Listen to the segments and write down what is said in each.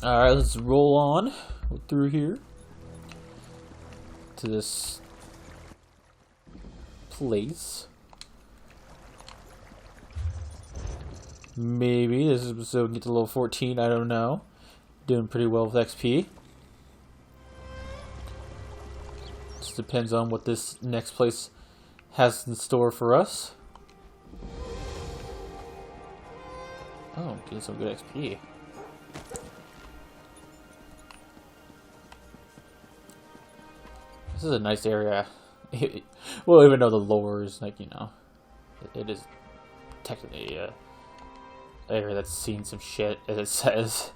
Alright, let's roll on through here to this place. Maybe this is so we can get to level 14, I don't know. Doing pretty well with XP. Just depends on what this next place has in store for us. Oh, getting some good XP. This is a nice area. Well, even though the lore is like, you know, it is technically an area that's seen some shit, as it says.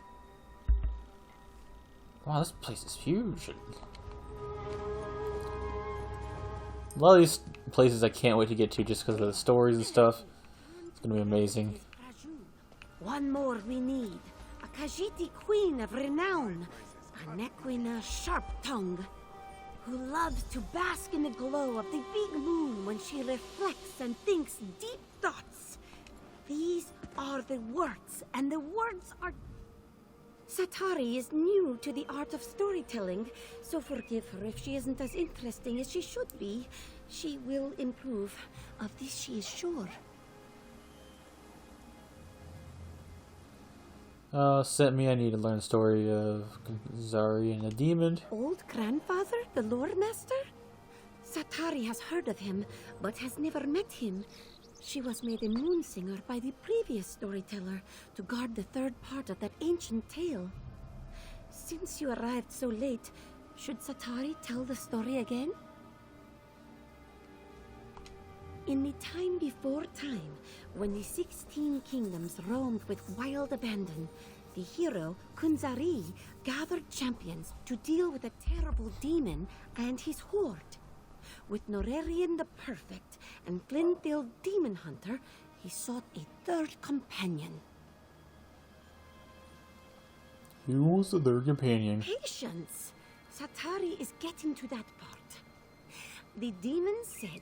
Wow, this place is huge. A lot of these places I can't wait to get to just because of the stories and stuff. It's gonna be amazing. One more we need. A Khajiiti queen of renown. A Nequina sharp-tongue, who loves to bask in the glow of the big moon when she reflects and thinks deep thoughts. These are the words, and the words are... Satari is new to the art of storytelling, so forgive her if she isn't as interesting as she should be. She will improve. Of this she is sure. Sent me, I need to learn the story of Zari and the demon. Old grandfather, the lore master? Satari has heard of him, but has never met him. She was made a moon singer by the previous storyteller to guard the third part of that ancient tale. Since you arrived so late, should Satari tell the story again? In the time before time, when the 16 kingdoms roamed with wild abandon, the hero, Kunzari, gathered champions to deal with a terrible demon and his horde. With Norarian the Perfect and Glendale Demon Hunter, he sought a third companion. Who was the third companion? Patience! Satari is getting to that part. The demon said,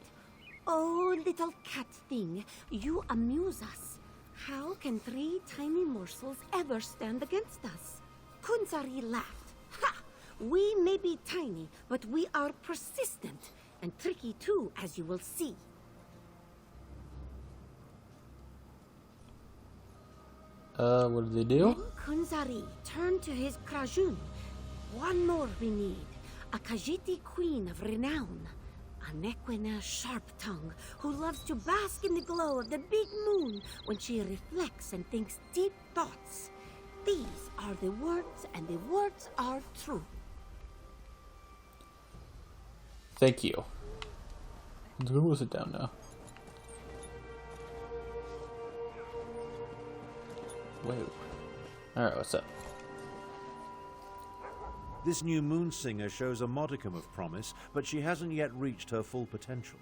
"Oh, little cat thing, you amuse us. How can 3 tiny morsels ever stand against us?" Kunzari laughed. "Ha! We may be tiny, but we are persistent. And tricky too, as you will see." What did they do? Then Kunzari turned to his Krajun. One more we need. A Khajiiti queen of renown. A Nequina sharp-tongue who loves to bask in the glow of the big moon when she reflects and thinks deep thoughts. These are the words, and the words are true. Thank you. I'm gonna sit down now. Whoa. Alright, what's up? This new moon singer shows a modicum of promise, but she hasn't yet reached her full potential.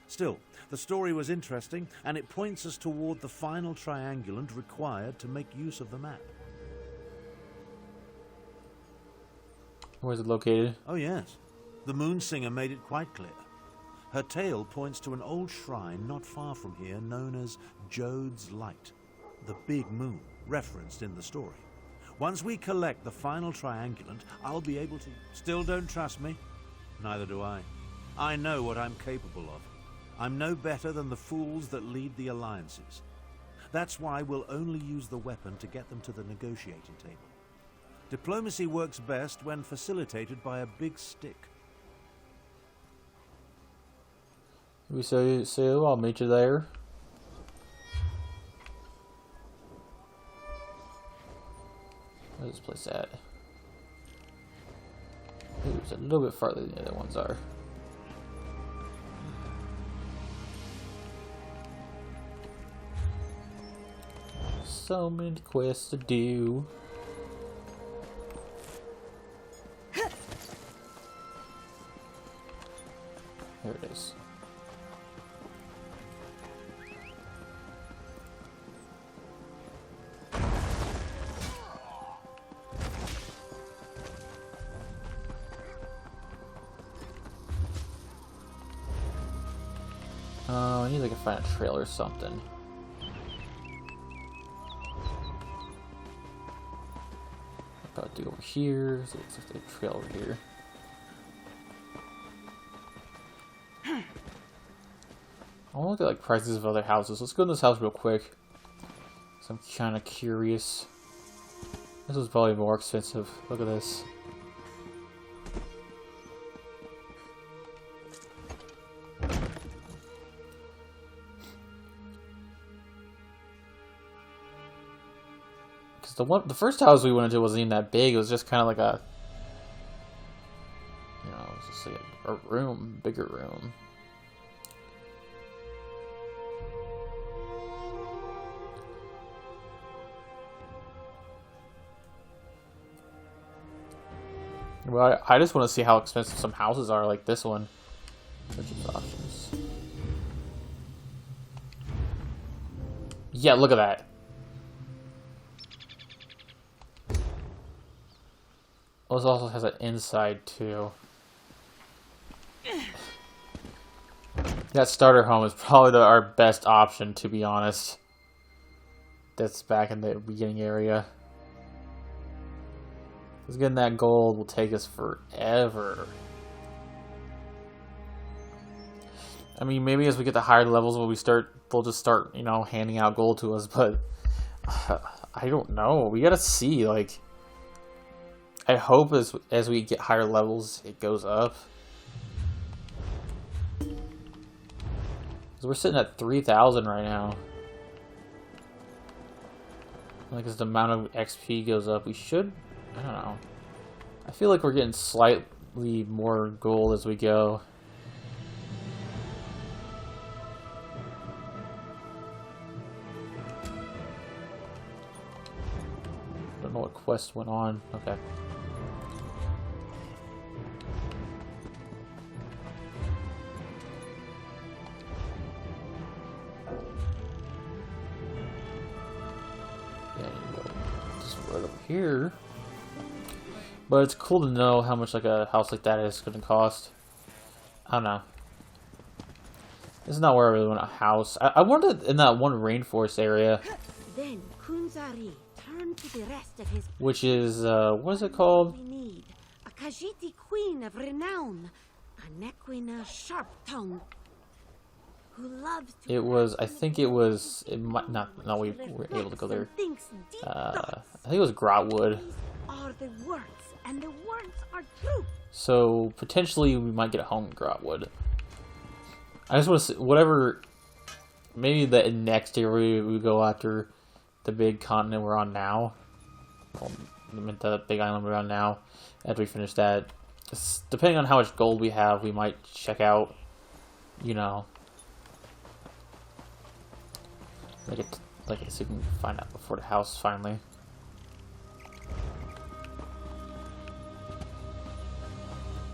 Still, the story was interesting, and it points us toward the final triangulant required to make use of the map. Where's it located? Oh yes, the moon singer made it quite clear. Her tale points to an old shrine not far from here known as Jade's Light, the big moon referenced in the story. Once we collect the final triangulant, I'll be able to... Still don't trust me? Neither do I. I know what I'm capable of. I'm no better than the fools that lead the alliances. That's why we'll only use the weapon to get them to the negotiating table. Diplomacy works best when facilitated by a big stick. We say, oh, I'll meet you there. Where's this place at? Ooh, it's a little bit farther than the other ones are. So many quests to do. There it is. I need to find a trail or something. About to go over here. So it's like a trail over here. I want to look at like prices of other houses. Let's go in this house real quick. So I'm kind of curious. This was probably more expensive. Look at this. Because the first house we went into wasn't even that big. It was just kind of like a, you know, it was just like a room, bigger room. Well, I just want to see how expensive some houses are, like this one. Purchase options. Yeah, look at that. Oh, this also has an inside too. That starter home is probably our best option, to be honest. That's back in the beginning area. Because getting that gold will take us forever. I mean, maybe as we get to higher levels, they'll just start, you know, handing out gold to us. But I don't know. We gotta see. Like, I hope as we get higher levels, it goes up. Because we're sitting at 3,000 right now. Like, as the amount of XP goes up, we should. I don't know. I feel like we're getting slightly more gold as we go. Don't know what quest went on. Okay. Yeah, you go just right over here. But it's cool to know how much like a house like that is going to cost. I don't know. This is not where I really want a house. I wanted in that one rainforest area. Then Kunzari turned to the rest of his. Which is what is it called? We need a Khajiiti queen of renown, a Nequina sharp tongue, who loves to. It was. I think it was. It might not. No, we were able to go there. I think it was Grotwood. These are the words, and the words are true. So potentially we might get a home in Grotwood. I just want to see whatever. Maybe the next year we go after the big continent we're on now. Well, I meant the big island we're on now. After we finish that, depending on how much gold we have, we might check out. You know, like I see if we can find out before the house finally.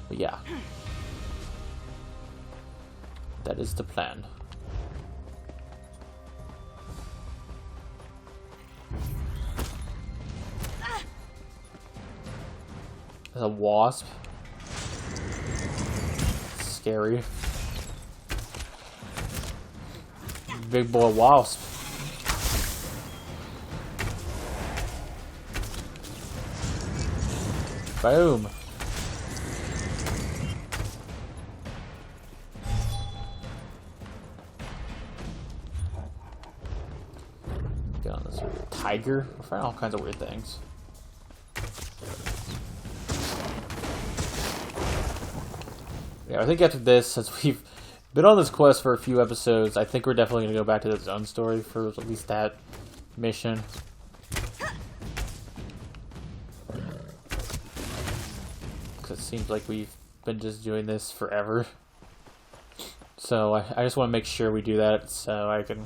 But yeah, that is the plan. There's a wasp. Scary. Big boy wasp. Boom. Get on this tiger. We're finding all kinds of weird things. Yeah, I think after this, since we've been on this quest for a few episodes, I think we're definitely going to go back to the zone story for at least that mission. Because it seems like we've been just doing this forever. So I just want to make sure we do that so I can,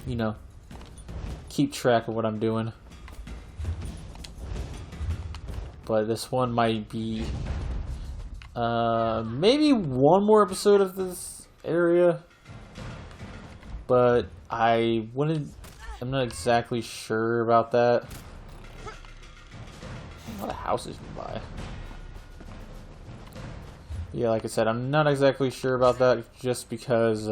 you know, keep track of what I'm doing. But this one might be maybe one more episode of this area, but I'm not exactly sure about that. A lot of houses nearby. Yeah, like I said, I'm not exactly sure about that just because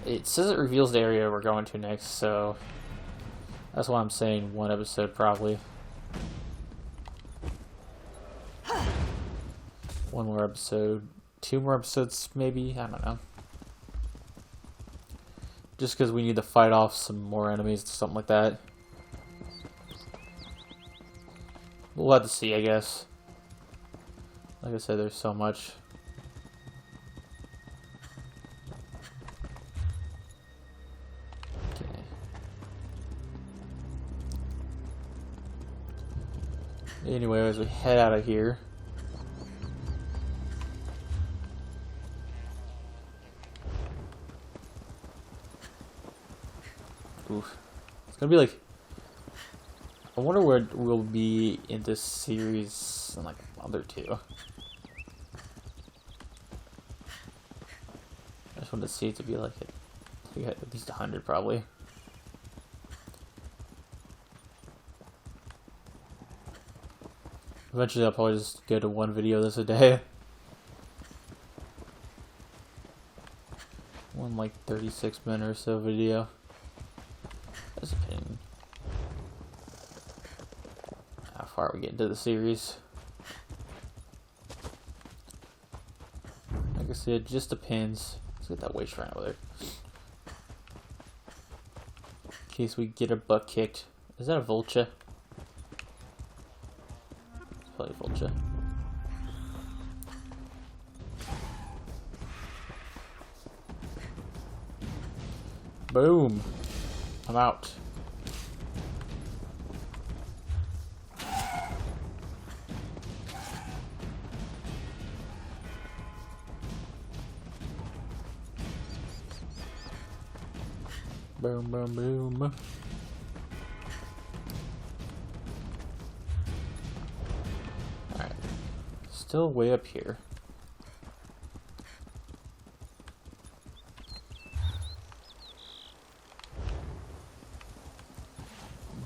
it says it reveals the area we're going to next, so That's why I'm saying one episode probably. One more episode. 2 more episodes maybe? I don't know. Just because we need to fight off some more enemies or something like that. We'll have to see, I guess. Like I said, there's so much. Okay. Anyway, as we head out of here. Oof. It's gonna be like... I wonder where we'll be in this series in like a month or 2. I just wanted to see it to be like at least 100 probably. Eventually I'll probably just go to 1 video this a day. One like 36-minute or so video. That's a pain. How far we get into the series? Like I said, it just depends. Let's get that waste shrine over there. In case we get our butt kicked. Is that a vulture? It's probably a vulture. Boom! I'm out. Boom, boom, boom. Alright. Still way up here.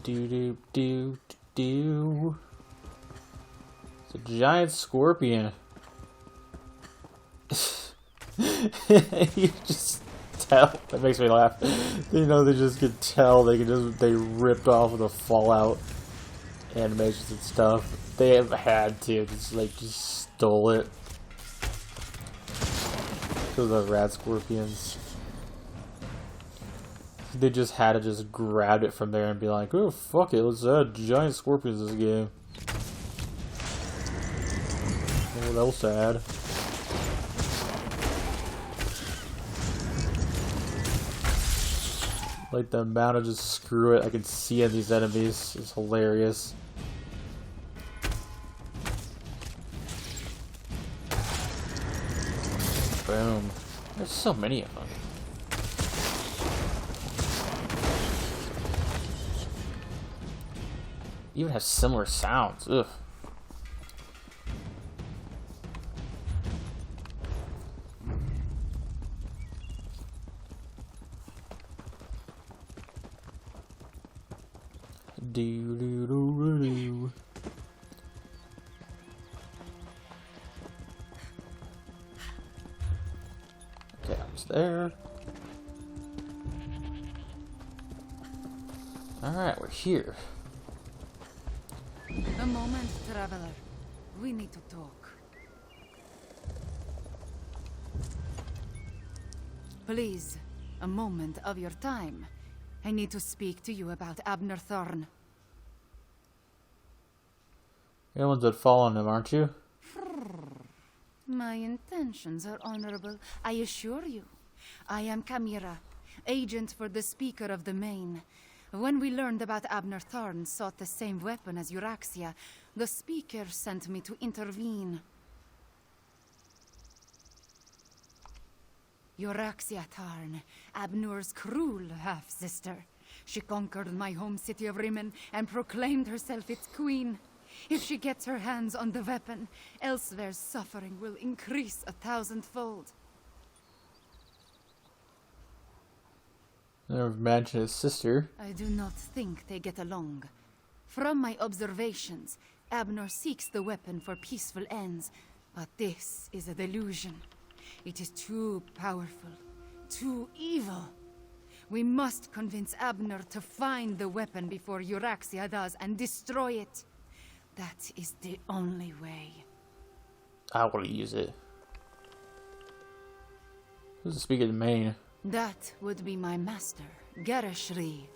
Do. It's a giant scorpion. You just tell. That makes me laugh. You know, they just can tell. They ripped off the Fallout animations and stuff. They have had to. Just stole it. Because of the rad scorpions. They just had to just grab it from there and be like, oh, fuck it, let's add giant scorpions in this game. What else to add? Like the amount of just screw it I can see in these enemies is hilarious. Boom. There's so many of them. Even have similar sounds. Ugh. Do. Okay, I was there. Alright, we're here. A moment, traveler. We need to talk. Please, a moment of your time. I need to speak to you about Abner Thorn. You're the ones that fall on him, aren't you? My intentions are honorable, I assure you. I am Kamira, agent for the Speaker of the Main. When we learned about Abner Thorn sought the same weapon as Euraxia, the Speaker sent me to intervene. Euraxia Tarn, Abnur's cruel half-sister. She conquered my home city of Rimmon and proclaimed herself its queen. If she gets her hands on the weapon, elsewhere's suffering will increase 1,000-fold. Never mentioned his sister. I do not think they get along. From my observations, Abner seeks the weapon for peaceful ends, but this is a delusion. It is too powerful, too evil. We must convince Abner to find the weapon before Euraxia does and destroy it. That is the only way. I want to use it. Who's the speaker of the main? That would be my master, Garashri.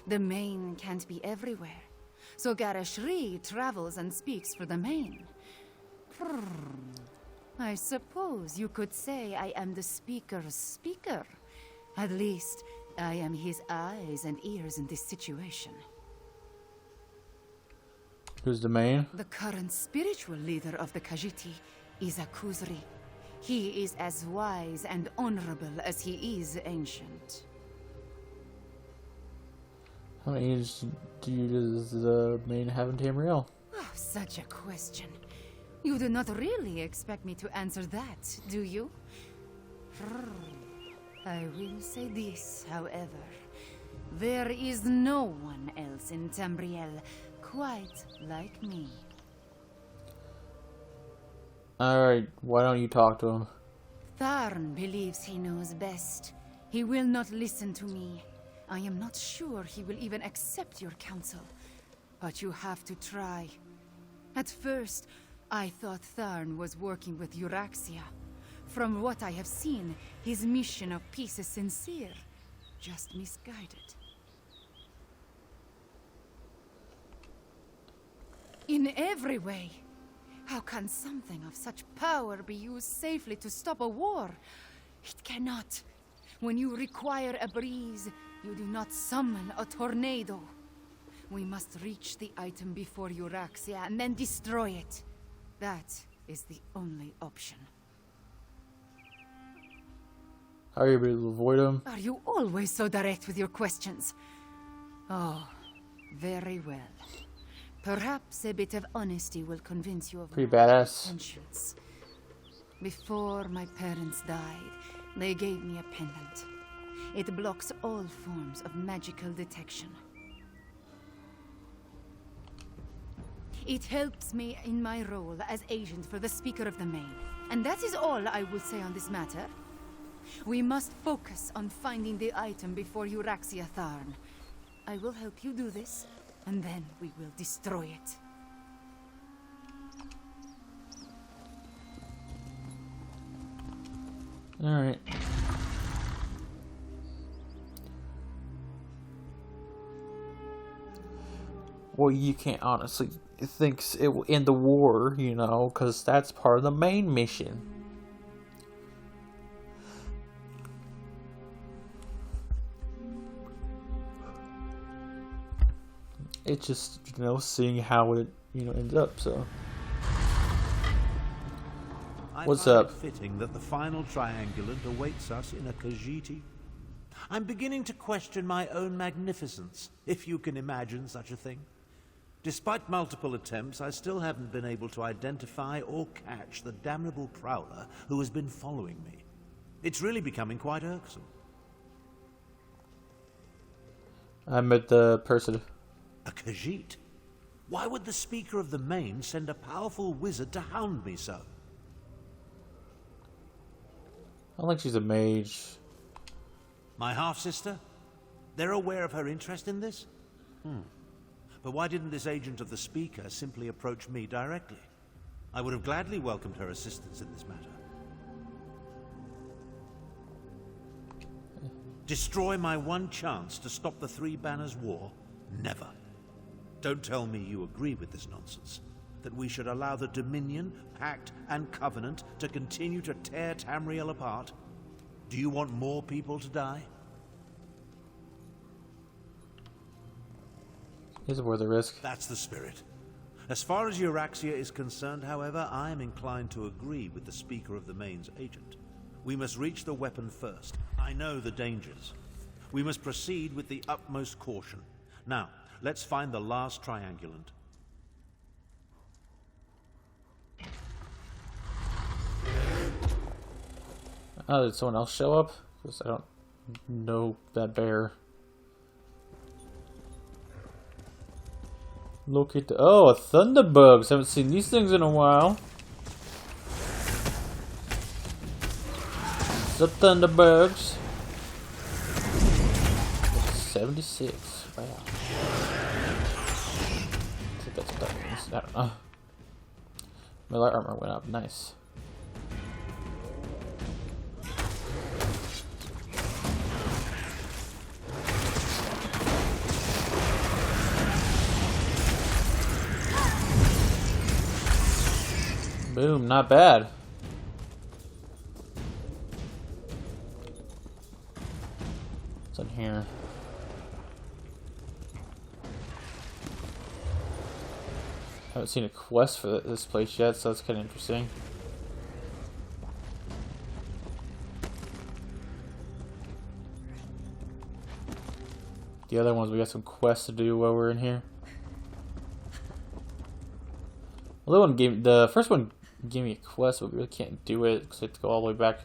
The main can't be everywhere. So Garashri travels and speaks for the main. I suppose you could say I am the speaker's speaker. At least, I am his eyes and ears in this situation. Who's the main? The current spiritual leader of the Khajiit is Akuzri. He is as wise and honorable as he is ancient. How many age does the main have in Tamriel? Oh, such a question. You do not really expect me to answer that, do you? I will say this, however. There is no one else in Tamriel quite like me. Alright, why don't you talk to him? Tharn believes he knows best. He will not listen to me. I am not sure he will even accept your counsel. But you have to try. At first, I thought Tharn was working with Euraxia. From what I have seen, his mission of peace is sincere, just misguided. In every way. How can something of such power be used safely to stop a war? It cannot. When you require a breeze, you do not summon a tornado. We must reach the item before Euraxia and then destroy it. That is the only option. Are you able to avoid him? Are you always so direct with your questions? Oh, very well. Perhaps a bit of honesty will convince you of Pretty my badass. intentions. Before my parents died, they gave me a pendant. It blocks all forms of magical detection. It helps me in my role as agent for the Speaker of the Main. And that is all I will say on this matter. We must focus on finding the item before Euraxia Tharn. I will help you do this, and then we will destroy it. Alright. Well, you can't honestly think it will end the war, you know, because that's part of the main mission. It's just, you know, seeing how it, you know, ends up, so. What's I find up? it fitting that the final triangulant awaits us in a Khajiit. I'm beginning to question my own magnificence, if you can imagine such a thing. Despite multiple attempts, I still haven't been able to identify or catch the damnable prowler who has been following me. It's really becoming quite irksome. I met the person. A Khajiit? Why would the Speaker of the Main send a powerful wizard to hound me so? I don't think she's a mage. My half-sister? They're aware of her interest in this? But why didn't this agent of the Speaker simply approach me directly? I would have gladly welcomed her assistance in this matter. Destroy my one chance to stop the Three Banners War? Never. Don't tell me you agree with this nonsense. That we should allow the Dominion, Pact, and Covenant to continue to tear Tamriel apart? Do you want more people to die? Is it worth the risk? That's the spirit. As far as Euraxia is concerned, however, I am inclined to agree with the Speaker of the Main's agent. We must reach the weapon first. I know the dangers. We must proceed with the utmost caution. Now, let's find the last triangulant. Oh, did someone else show up? Because I don't know that bear. Look at the... Oh, thunderbugs! Haven't seen these things in a while. The thunderbugs. 76. Wow. I think that's what that means. I don't know. My light armor went up. Nice. Boom, not bad. What's in here? Haven't seen a quest for this place yet, so that's kind of interesting. The other ones, we got some quests to do while we're in here. Well, the first one gave me a quest, but we really can't do it because I have to go all the way back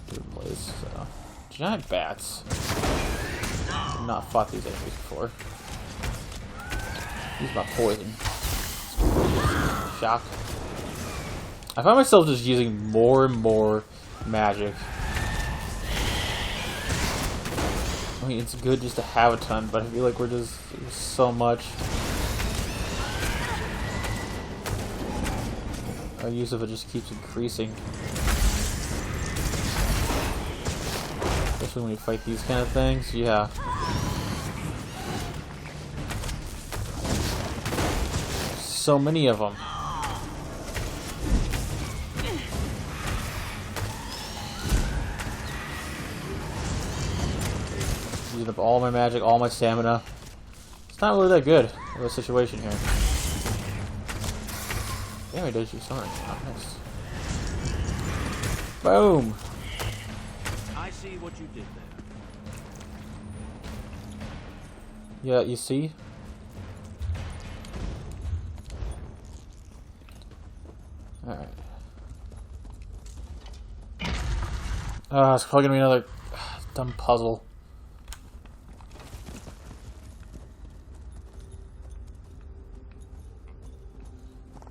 to the place. So. Giant bats. I've not fought these enemies before. Use my poison. Shock. I find myself just using more and more magic. I mean, it's good just to have a ton, but I feel like we're just so much. Our use of it just keeps increasing. Especially when you fight these kind of things, yeah. So many of them. Using up all my magic, all my stamina. It's not really that good of a situation here. Damn, he does use something. Oh, nice. Boom! I see what you did there. Yeah, you see? Alright. Oh, it's probably gonna be another dumb puzzle.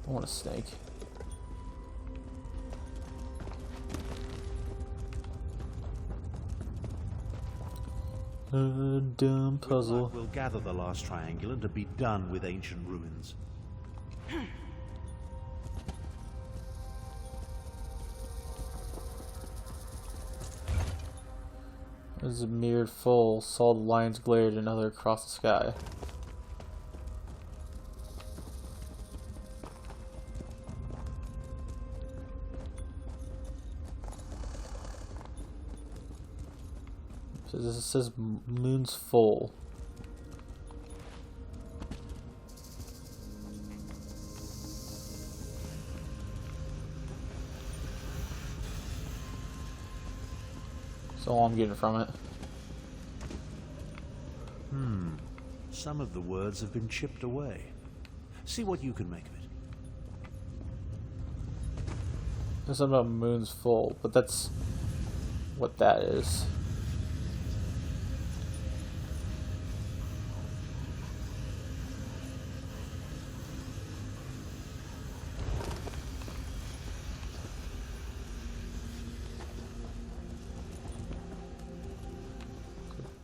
I want a snake. A dumb puzzle. We'll gather the last triangle and to be done with ancient ruins. There's a mirrored full, saw the lions glared another across the sky. So this says moon's full. That's all I'm getting from it. Some of the words have been chipped away. See what you can make of it. There's something about moon's full, but that's what that is.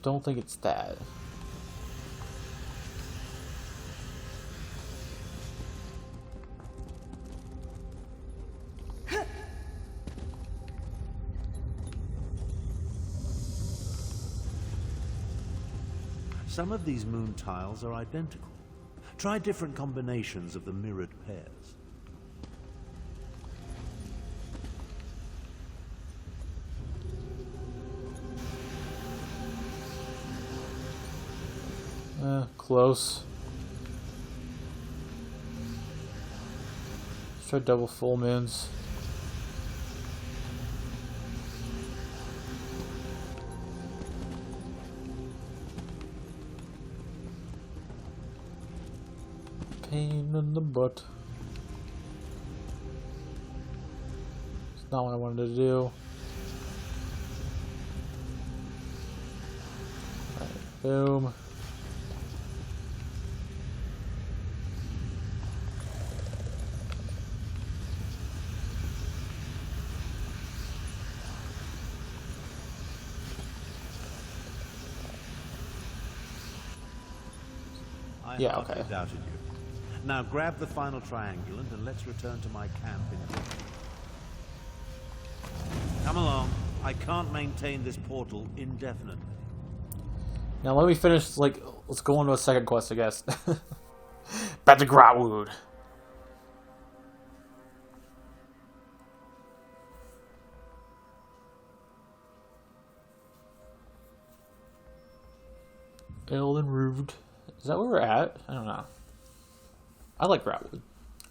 Don't think it's that. Some of these moon tiles are identical. Try different combinations of the mirrored pairs. Close. Let's try double full moons. Pain in the butt. It's not what I wanted to do. Alright, boom. I Yeah, hardly okay. doubted you. Now grab the final triangulant and let's return to my camp in Jade. Come along. I can't maintain this portal indefinitely. Now let me finish, like, let's go on to a second quest, I guess. Back to Grotwood. Eldenrood. Is that where we're at? I don't know. I like Grotwood.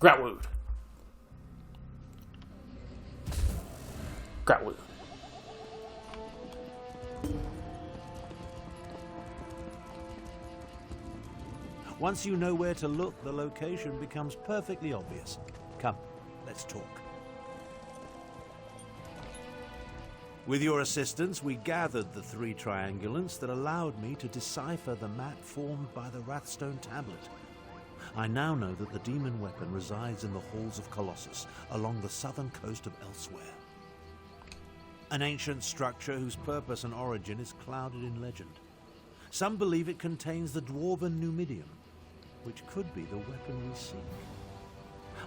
Grotwood. Grotwood. Once you know where to look, the location becomes perfectly obvious. Come, let's talk. With your assistance, we gathered the 3 triangulants that allowed me to decipher the map formed by the Wrathstone tablet. I now know that the demon weapon resides in the halls of Colossus, along the southern coast of Elsewhere. An ancient structure whose purpose and origin is clouded in legend. Some believe it contains the dwarven Numidium, which could be the weapon we seek.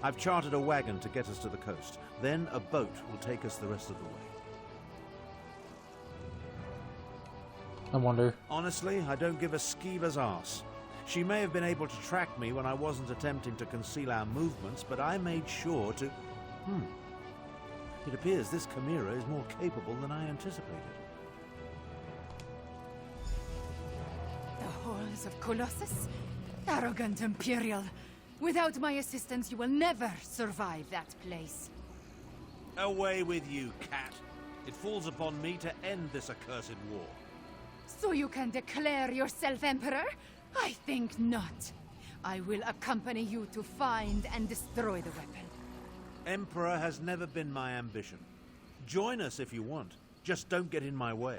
I've chartered a wagon to get us to the coast. Then a boat will take us the rest of the way. I wonder. Honestly, I don't give a skeever's arse. She may have been able to track me when I wasn't attempting to conceal our movements, but I made sure to... It appears this Chimera is more capable than I anticipated. The halls of Colossus? Arrogant Imperial. Without my assistance, you will never survive that place. Away with you, cat. It falls upon me to end this accursed war. So you can declare yourself Emperor? I think not. I will accompany you to find and destroy the weapon. Emperor has never been my ambition. Join us if you want. Just don't get in my way.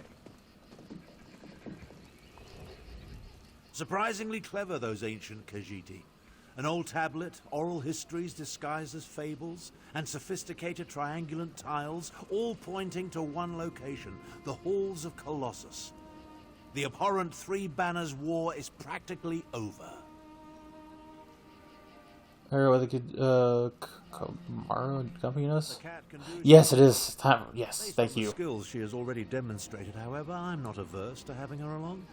Surprisingly clever, those ancient Khajiiti. An old tablet, oral histories disguised as fables, and sophisticated triangulant tiles, all pointing to one location, the halls of Colossus. The abhorrent 3 Banners War is practically over. Or whether they could, Kamara accompany us? The cat can do Yes, it is. Time. Yes, Based thank on the you. skills she has already demonstrated, however, I'm not averse to having her along.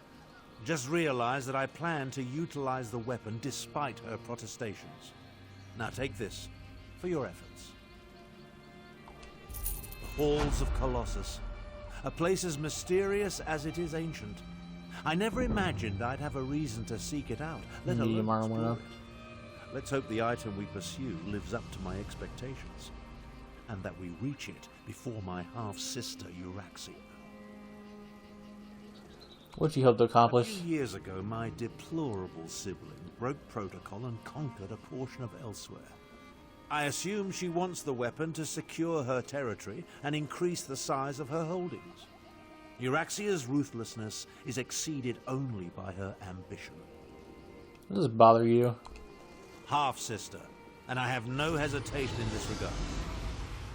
Just realize that I plan to utilize the weapon despite her protestations. Now take this for your efforts. The halls of Colossus. A place as mysterious as it is ancient. I never imagined I'd have a reason to seek it out, let alone Medium armor explore up. it. Let's hope the item we pursue lives up to my expectations, and that we reach it before my half-sister Euraxia. What'd you hope to A accomplish? few years ago, my deplorable sibling broke protocol and conquered a portion of Elsewhere. I assume she wants the weapon to secure her territory and increase the size of her holdings. Euraxia's ruthlessness is exceeded only by her ambition. Does this bother you? Half-sister, and I have no hesitation in this regard.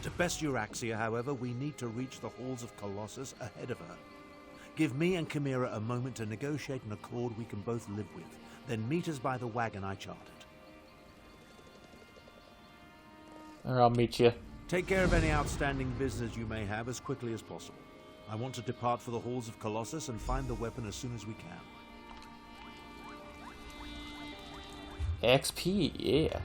To best Euraxia, however, we need to reach the halls of Colossus ahead of her. Give me and Chimera a moment to negotiate an accord we can both live with, then meet us by the wagon I chartered. Or I'll meet you. Take care of any outstanding business you may have as quickly as possible. I want to depart for the halls of Colossus and find the weapon as soon as we can. XP, yeah.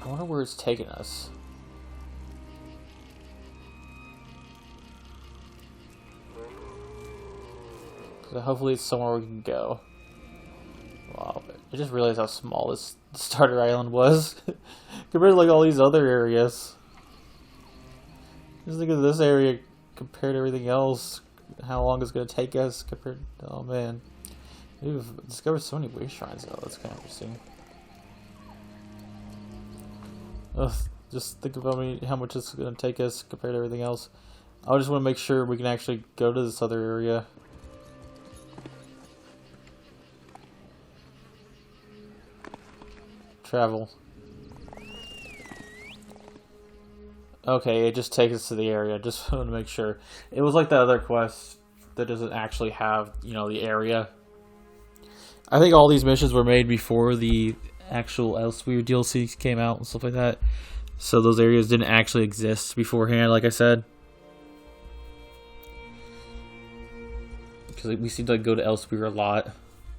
I wonder where it's taking us. So hopefully it's somewhere we can go. Wow, I just realized how small this starter island was compared to like all these other areas. Just think of this area compared to everything else. How long it's going to take us compared to, oh man. We've discovered so many waste shrines though, that's kind of interesting. Ugh, just think about how much it's going to take us compared to everything else. I just want to make sure we can actually go to this other area. Travel. Okay, it just takes us to the area. Just want to make sure. It was like that other quest that doesn't actually have, you know, the area. I think all these missions were made before the actual Elsewhere DLC came out and stuff like that. So those areas didn't actually exist beforehand, like I said. Because we seem to like, go to Elsewhere a lot.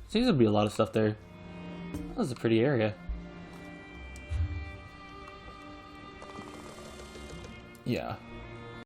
Seems to be a lot of stuff there. That was a pretty area. Yeah.